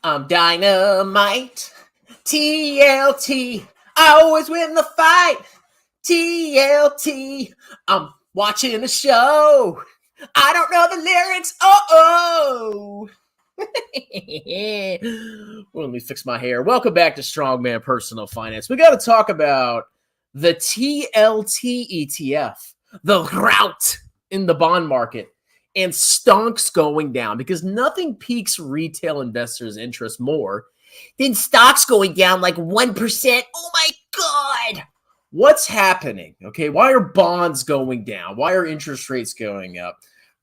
I'm dynamite. TLT. I always win the fight. TLT. I'm watching the show. I don't know the lyrics. Well, let me fix my hair. Welcome back to Strongman Personal Finance. We got to talk about the TLT ETF, the ROUT in the bond market, and stonks going down because nothing piques retail investors' interest more than stocks going down like 1%. Oh my God. What's happening? Okay, why are bonds going down? Why are interest rates going up?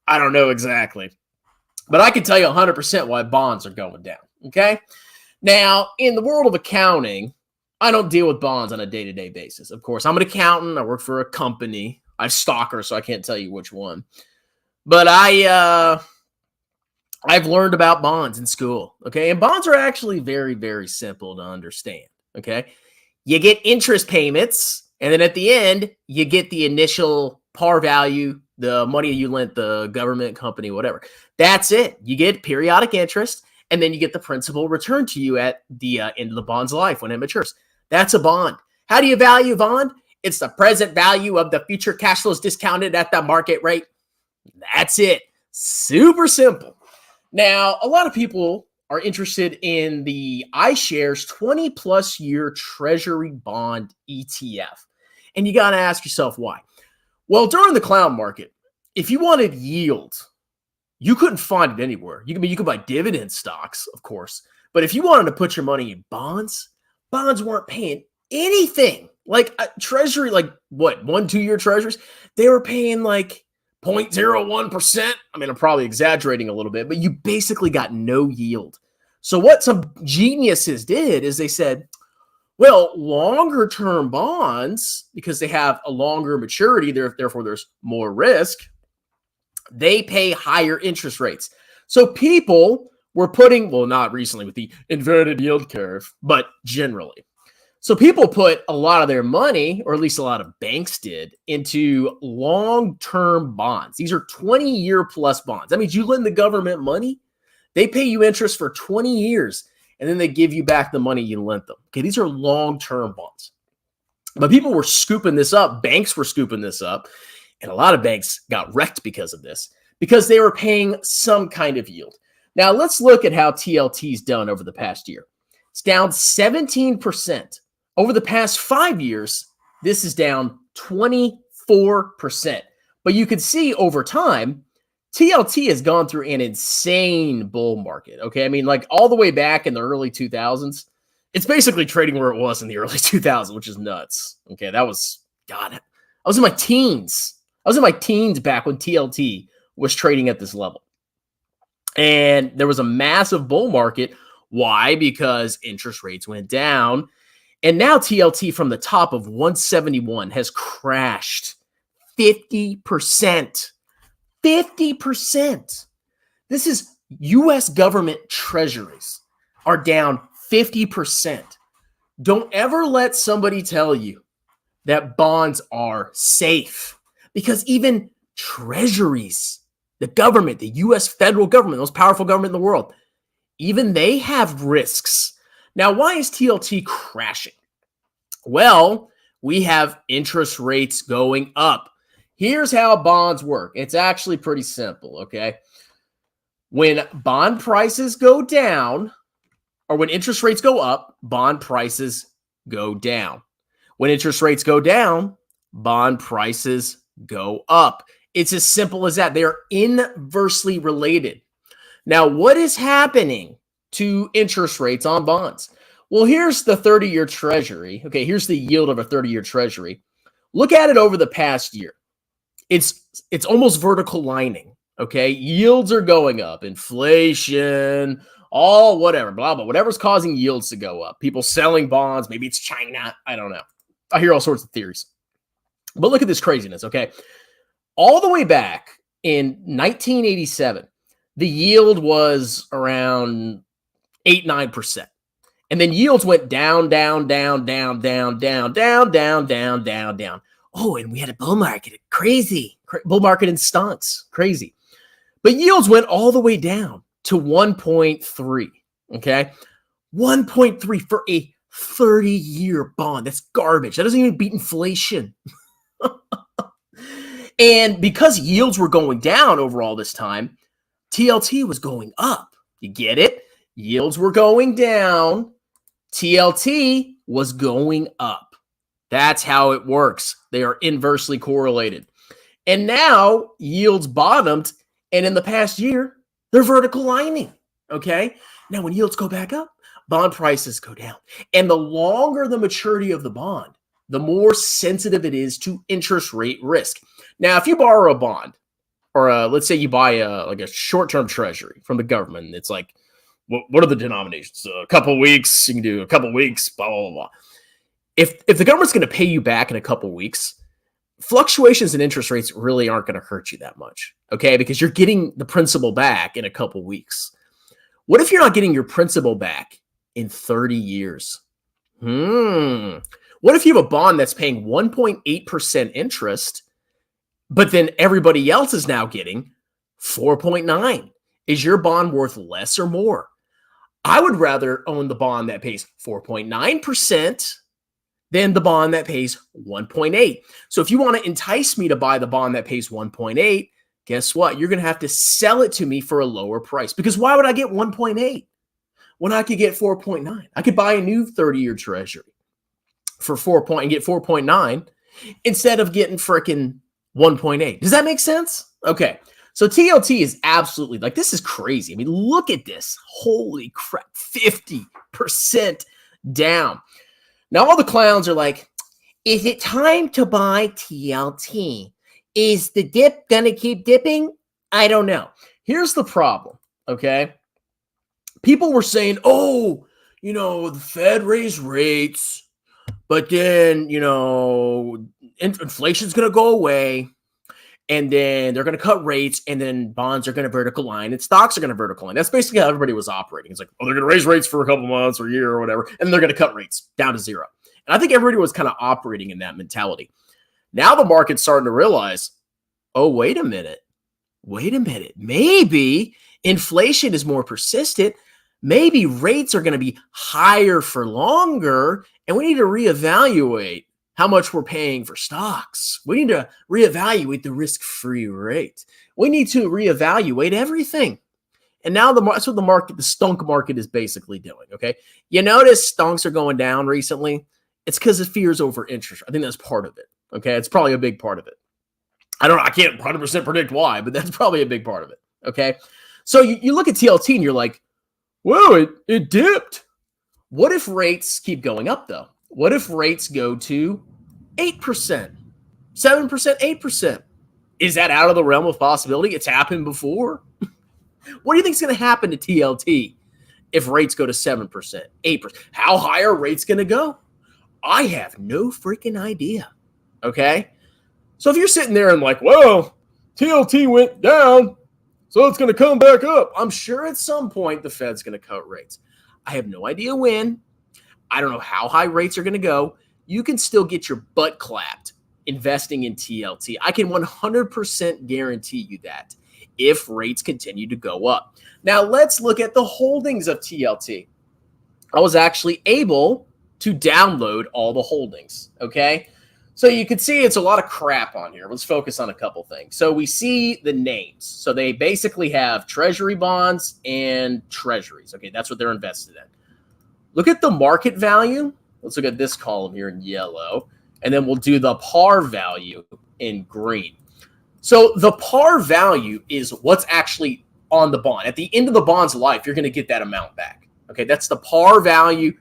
I don't know exactly. But I can tell you 100% why bonds are going down, okay? Now, in the world of accounting, I don't deal with bonds on a day-to-day basis. Of course, I'm an accountant. I work for a company. I'm a stalker, so I can't tell you which one. But I've learned about bonds in school, okay? And bonds are actually very, very simple to understand, okay? You get interest payments, and then at the end, you get the initial par value, the money you lent the government, company, whatever. That's it. You get periodic interest, and then you get the principal returned to you at the end of the bond's life when it matures. That's a bond. How do you value a bond? It's the present value of the future cash flows discounted at the market rate. That's it. Super simple. Now, a lot of people are interested in the iShares 20-plus year Treasury bond ETF. And you got to ask yourself why. Well, during the clown market, if you wanted yield, you couldn't find it anywhere. You could buy dividend stocks, of course. But if you wanted to put your money in bonds, bonds weren't paying anything. Like Treasury, like what, 1-2 year treasuries, they were paying like 0.01%. I mean, I'm probably exaggerating a little bit, but you basically got no yield. So what some geniuses did is they said, well, longer term bonds, because they have a longer maturity, therefore there's more risk, they pay higher interest rates. So people were putting, well, not recently with the inverted yield curve, but generally. So people put a lot of their money, or at least a lot of banks did, into long-term bonds. These are 20-year plus bonds. That means you lend the government money, they pay you interest for 20 years, and then they give you back the money you lent them. Okay, these are long-term bonds. But people were scooping this up. Banks were scooping this up. And a lot of banks got wrecked because of this, because they were paying some kind of yield. Now, let's look at how TLT's done over the past year. It's down 17%. Over the past 5 years, this is down 24%. But you can see over time, TLT has gone through an insane bull market. Okay, I mean, like all the way back in the early 2000s, it's basically trading where it was in the early 2000s, which is nuts. Okay, that was, God, I was in my teens. I was in my teens back when TLT was trading at this level. And there was a massive bull market. Why? Because interest rates went down. And now TLT from the top of 171 has crashed 50%. 50%. This is U.S. government treasuries are down 50%. Don't ever let somebody tell you that bonds are safe. Because even treasuries, the government, the U.S. federal government, the most powerful government in the world, even they have risks. Now, why is TLT crashing? Well, we have interest rates going up. Here's how bonds work. It's actually pretty simple, okay? When bond prices go down, or when interest rates go up, bond prices go down. When interest rates go down, bond prices go up. It's as simple as that. They are inversely related. Now, what is happening to interest rates on bonds? Well, here's the 30-year treasury. Okay, here's the yield of a 30-year treasury. Look at it over the past year. It's almost vertical lining. Okay, yields are going up. Inflation, all whatever, blah, blah, whatever's causing yields to go up. People selling bonds. Maybe it's China. I don't know. I hear all sorts of theories. But look at this craziness, okay? All the way back in 1987, the yield was around 8-9%. And then yields went down, down, down, down, down, down, down, down, down, down, down. Oh, and we had a bull market. Crazy. Bull market in stunts. Crazy. But yields went all the way down to 1.3. Okay. 1.3 for a 30-year bond. That's garbage. That doesn't even beat inflation. And because yields were going down over all this time, TLT was going up. You get it? Yields were going down. TLT was going up. That's how it works. They are inversely correlated. And now yields bottomed, and in the past year, they're vertical lining. Okay? Now, when yields go back up, bond prices go down. And the longer the maturity of the bond, the more sensitive it is to interest rate risk. Now, if you borrow a bond, or let's say you buy a short-term treasury from the government, it's like, what are the denominations? A couple of weeks, you can do a couple of weeks, blah, blah, blah. If the government's going to pay you back in a couple of weeks, fluctuations in interest rates really aren't going to hurt you that much, okay? Because you're getting the principal back in a couple of weeks. What if you're not getting your principal back in 30 years? What if you have a bond that's paying 1.8% interest, but then everybody else is now getting 4.9? Is your bond worth less or more? I would rather own the bond that pays 4.9% than the bond that pays 1.8. So if you want to entice me to buy the bond that pays 1.8, guess what? You're going to have to sell it to me for a lower price. Because why would I get 1.8 when I could get 4.9? I could buy a new 30-year treasury for 4 point and get 4.9 instead of getting freaking 1.8. Does that make sense? Okay. So TLT is absolutely, like, this is crazy. I mean, look at this. Holy crap. 50% down. Now all the clowns are like, is it time to buy TLT? Is the dip going to keep dipping? I don't know. Here's the problem, okay? People were saying, oh, the Fed raised rates, but then, inflation's going to go away, and then they're going to cut rates, and then bonds are going to vertical line, and stocks are going to vertical line. That's basically how everybody was operating. It's like, oh, they're going to raise rates for a couple months or a year or whatever, and then they're going to cut rates down to zero. And I think everybody was kind of operating in that mentality. Now the market's starting to realize, oh, wait a minute. Maybe inflation is more persistent. Maybe rates are going to be higher for longer, and we need to reevaluate how much we're paying for stocks. We need to reevaluate the risk-free rate. We need to reevaluate everything. And now that's what the stunk market is basically doing, okay? You notice stonks are going down recently. It's because of fears over interest. I think that's part of it, okay? It's probably a big part of it. I can't 100% predict why, but that's probably a big part of it, okay? So you look at TLT and you're like, whoa, it dipped. What if rates keep going up, though? What if rates go to 8%, 7%, 8%? Is that out of the realm of possibility? It's happened before. What do you think is going to happen to TLT if rates go to 7%, 8%? How high are rates going to go? I have no freaking idea, okay? So if you're sitting there and like, well, TLT went down, so it's going to come back up. I'm sure at some point the Fed's going to cut rates. I have no idea when. I don't know how high rates are going to go. You can still get your butt clapped investing in TLT. I can 100% guarantee you that if rates continue to go up. Now, let's look at the holdings of TLT. I was actually able to download all the holdings, okay? So you can see it's a lot of crap on here. Let's focus on a couple things. So we see the names. So they basically have treasury bonds and treasuries. Okay, that's what they're invested in. Look at the market value. Let's look at this column here in yellow. And then we'll do the par value in green. So the par value is what's actually on the bond. At the end of the bond's life, you're going to get that amount back. Okay, that's the par value.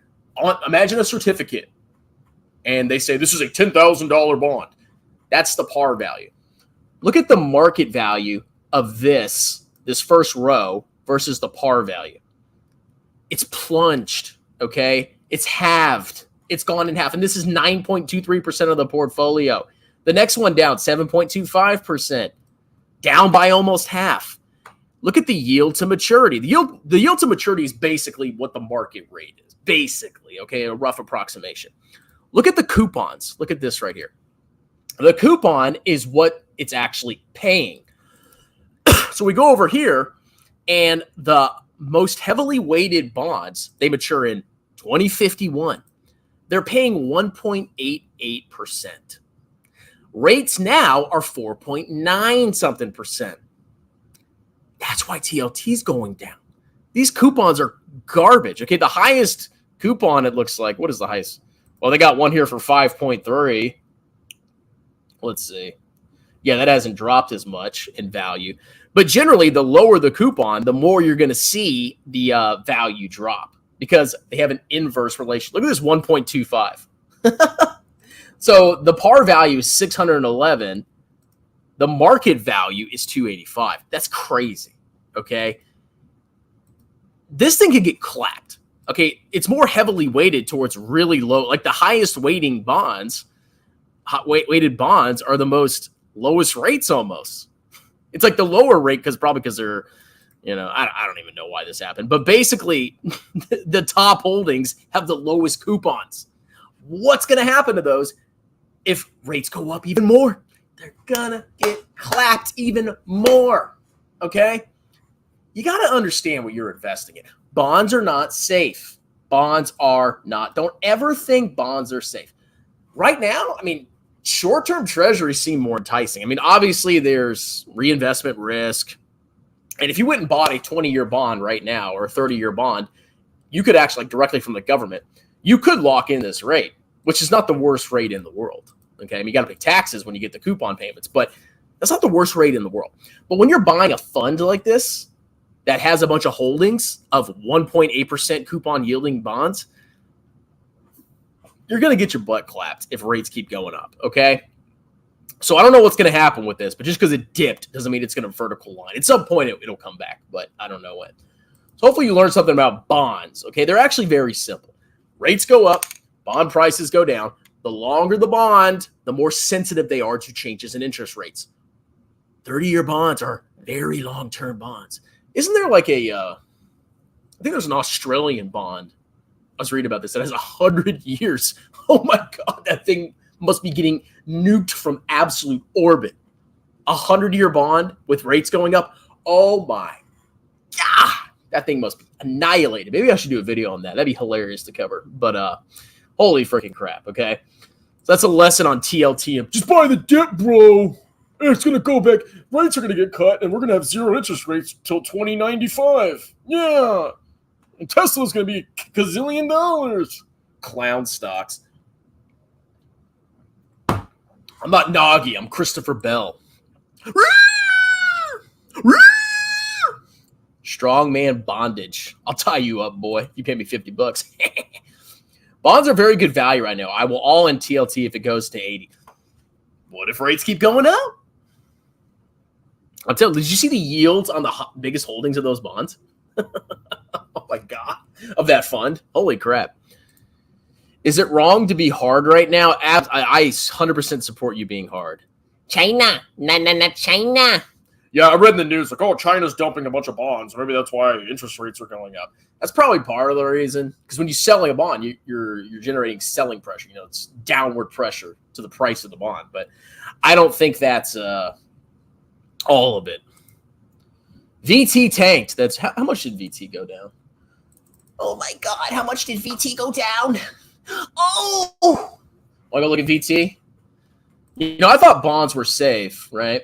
Imagine a certificate. And they say this is a $10,000 bond. That's the par value. Look at the market value of this first row versus the par value. It's plunged, okay? It's halved. It's gone in half. And this is 9.23% of the portfolio. The next one down, 7.25%. Down by almost half. Look at the yield to maturity. The yield to maturity is basically what the market rate is. Basically, okay? A rough approximation. Look at the coupons. Look at this right here. The coupon is what it's actually paying. So we go over here, and the most heavily weighted bonds, they mature in 2051. They're paying 1.88%. Rates now are 4.9 something percent. That's why TLT is going down. These coupons are garbage. Okay, the highest coupon, it looks like, what is the highest? Well, they got one here for 5.3. Let's see. Yeah, that hasn't dropped as much in value. But generally, the lower the coupon, the more you're going to see the value drop because they have an inverse relation. Look at this 1.25. So the par value is 611. The market value is 285. That's crazy, okay? This thing could get clapped, okay? It's more heavily weighted towards really low, like the highest weighting bonds, weighted bonds are the most lowest rates almost. It's like the lower rate probably because they're, I don't even know why this happened. But basically, the top holdings have the lowest coupons. What's going to happen to those if rates go up even more? They're going to get clapped even more, okay? You got to understand what you're investing in. Bonds are not safe. Bonds are not. Don't ever think bonds are safe. Right now, I mean, short-term treasuries seem more enticing. I mean, obviously, there's reinvestment risk. And if you went and bought a 20-year bond right now or a 30-year bond, you could actually, directly from the government, you could lock in this rate, which is not the worst rate in the world. Okay, I mean, you got to pay taxes when you get the coupon payments, but that's not the worst rate in the world. But when you're buying a fund like this that has a bunch of holdings of 1.8% coupon yielding bonds, you're going to get your butt clapped if rates keep going up, okay? So I don't know what's going to happen with this, but just because it dipped doesn't mean it's going to vertical line. At some point, it'll come back, but I don't know when. So hopefully you learned something about bonds, okay? They're actually very simple. Rates go up, bond prices go down. The longer the bond, the more sensitive they are to changes in interest rates. 30-year bonds are very long-term bonds. Isn't there like I think there's an Australian bond. I was reading about this. That has 100 years. Oh my God, that thing must be getting nuked from absolute orbit. 100-year bond with rates going up. Oh my God, that thing must be annihilated. Maybe I should do a video on that. That'd be hilarious to cover. But holy freaking crap, okay? So that's a lesson on TLT. Just buy the dip, bro. It's going to go back. Rates are going to get cut, and we're going to have zero interest rates until 2095. Yeah. And Tesla's going to be $1 gazillion. Clown stocks. I'm not Noggy. I'm Christopher Bell. Strongman bondage. I'll tie you up, boy. You pay me $50. Bonds are very good value right now. I will all in TLT if it goes to 80. What if rates keep going up? I'm telling you, did you see the yields on the biggest holdings of those bonds? Oh my God, of that fund. Holy crap. Is it wrong to be hard right now? I 100% support you being hard. China. China. Yeah, I read in the news, like, oh, China's dumping a bunch of bonds. Maybe that's why interest rates are going up. That's probably part of the reason. Because when you're selling a bond, you're generating selling pressure. It's downward pressure to the price of the bond. But I don't think that's all of it. VT tanked. That's how much did VT go down? Oh my God, how much did VT go down? Oh! Want to go look at VT? I thought bonds were safe, right?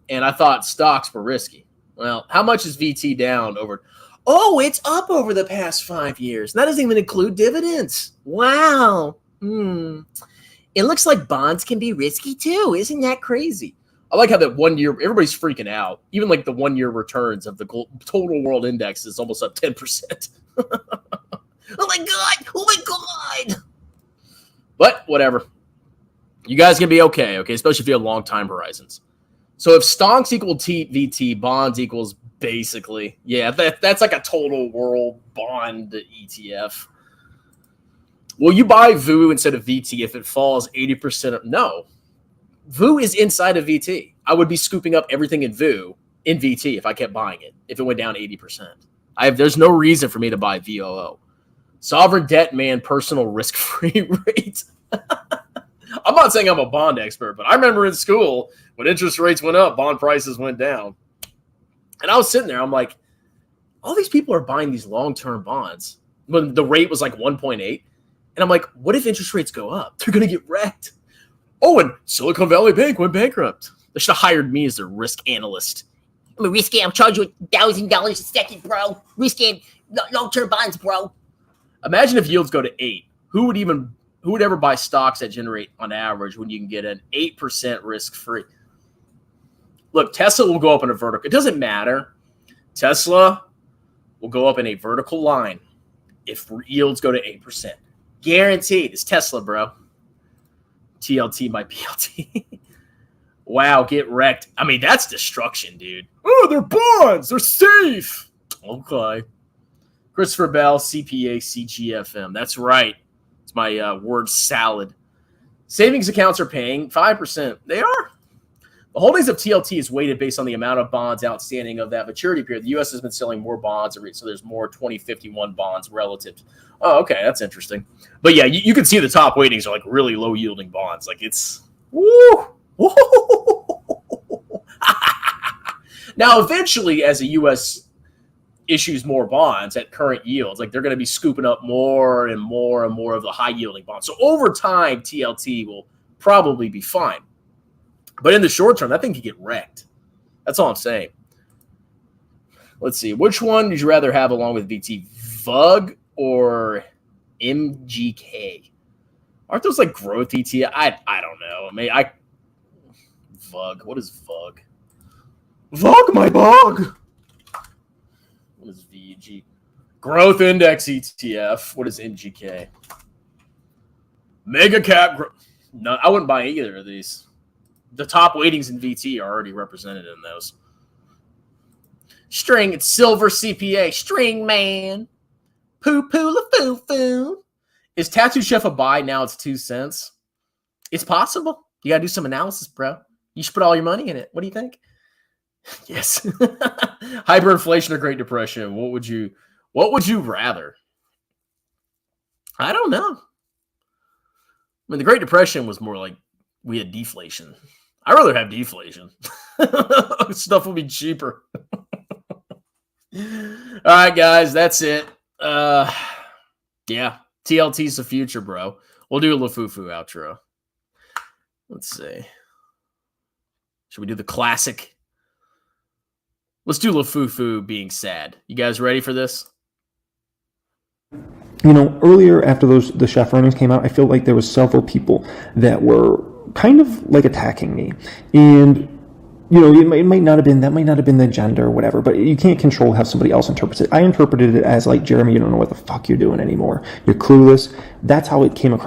And I thought stocks were risky. Well, how much is VT down over? Oh, it's up over the past 5 years. That doesn't even include dividends. Wow. It looks like bonds can be risky too. Isn't that crazy? I like how that 1 year, everybody's freaking out. Even like the 1 year returns of the total world index is almost up 10%. Oh my God. Oh my God. But whatever. You guys can be okay, especially if you have long time horizons. So if stonks equal VT, bonds equals basically, yeah, that's like a total world bond ETF. Will you buy VU instead of VT if it falls 80%? No. VU is inside of VT. I would be scooping up everything in VU in VT if I kept buying it, if it went down 80%. There's no reason for me to buy VOO. Sovereign debt, man, personal risk-free rate. I'm not saying I'm a bond expert, but I remember in school when interest rates went up, bond prices went down. And I was sitting there, I'm like, all these people are buying these long-term bonds when the rate was like 1.8. And I'm like, what if interest rates go up? They're going to get wrecked. Oh, and Silicon Valley Bank went bankrupt. They should have hired me as their risk analyst. I'm a risk I'm charging you $1,000 a second, bro. Risk long-term bonds, bro. Imagine if yields go to 8. Who would ever buy stocks that generate on average when you can get an 8% risk-free? Look, Tesla will go up in a vertical. It doesn't matter. Tesla will go up in a vertical line if yields go to 8%. Guaranteed. It's Tesla, bro. TLT, my PLT. Wow, get wrecked. I mean, that's destruction, dude. Oh, they're bonds. They're safe. Okay. Christopher Bell, CPA, CGFM. That's right. It's my word salad. Savings accounts are paying 5%. They are. The holdings of TLT is weighted based on the amount of bonds outstanding of that maturity period. The U.S. has been selling more bonds, so there's more 2051 bonds relative. Oh, okay, that's interesting. But yeah, you can see the top weightings are like really low yielding bonds. Like it's woo. Now, eventually, as the U.S. issues more bonds at current yields, like they're going to be scooping up more and more and more of the high yielding bonds. So over time, TLT will probably be fine. But in the short term, that thing could get wrecked. That's all I'm saying. Let's see. Which one would you rather have along with VT? VUG or MGK? Aren't those like growth ETF? I don't know. VUG. What is VUG? VUG, my bug. What is VG? Growth Index ETF. What is MGK? Mega Cap. No, I wouldn't buy either of these. The top weightings in VT are already represented in those. String, it's silver CPA. String man. Poo-poo la foo-foo. Is Tattoo Chef a buy? Now it's 2 cents. It's possible. You got to do some analysis, bro. You should put all your money in it. What do you think? Yes. Hyperinflation or Great Depression? What would you rather? I don't know. I mean, the Great Depression was more like we had deflation. I'd rather have deflation. Stuff will be cheaper. All right, guys, that's it. Yeah, TLT's the future, bro. We'll do a LaFufu outro. Let's see. Should we do the classic? Let's do LaFufu being sad. You guys ready for this? You know, earlier after the chef earnings came out, I feel like there was several people that were kind of like attacking me. And, you know, it might not have been the agenda or whatever, but you can't control how somebody else interprets it. I interpreted it as like, Jeremy, you don't know what the fuck you're doing anymore. You're clueless. That's how it came across.